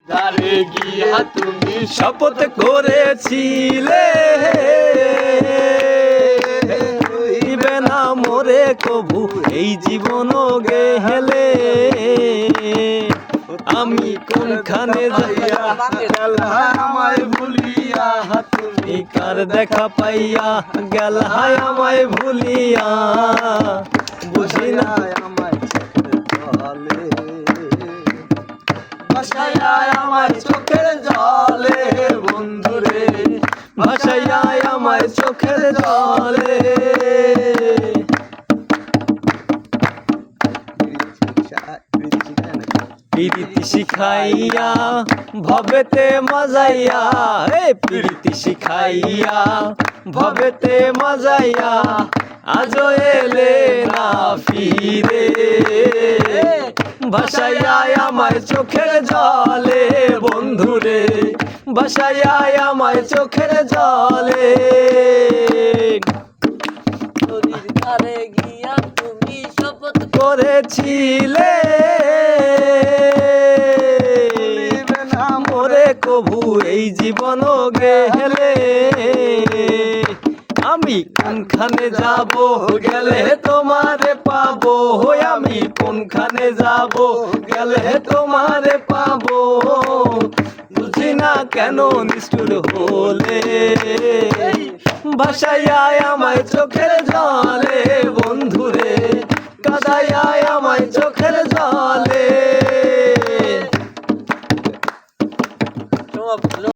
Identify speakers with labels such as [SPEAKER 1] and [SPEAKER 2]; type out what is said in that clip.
[SPEAKER 1] যারে গিয়া তুমি শপথ করেছিলে হইবে না মোরে কবু এই জীবন গেলে। আমি কোনখানে যাইয়া আমায় ভুলিয়া তুমি কার দেখা পাইয়া গেল আমায় ভুলিয়া। বুঝি না আমায় চলে ভাসাইয়া আমায় চোখের জলে বন্ধুরে, ভাসাইয়া আমায় চোখের জলে। প্রীতি শিখাইয়া ভবেতে মজাইয়া, প্রীতি শিখাইয়া ভবেতে মজাইয়া আজও এলে না ফিরে। ভাসাইয়া আমায় চোখের জলে বন্ধুরে, ভাসাইয়া আমায় চোখের জলে।
[SPEAKER 2] ধারে গিয়া তুমি শপথ
[SPEAKER 1] করেছিলে মোরে কভু এই জীবন গেলে। আমি কোনখানে যাব গেলে তোমারে পাবো, আমি কোনখানে যাব গেলে তোমারে পাবো। বুঝি না কেন নিষ্ঠুর হলে ভাসাইয়া আমায় চোখের জলে বন্ধুরে, কাদাইয়া আমায়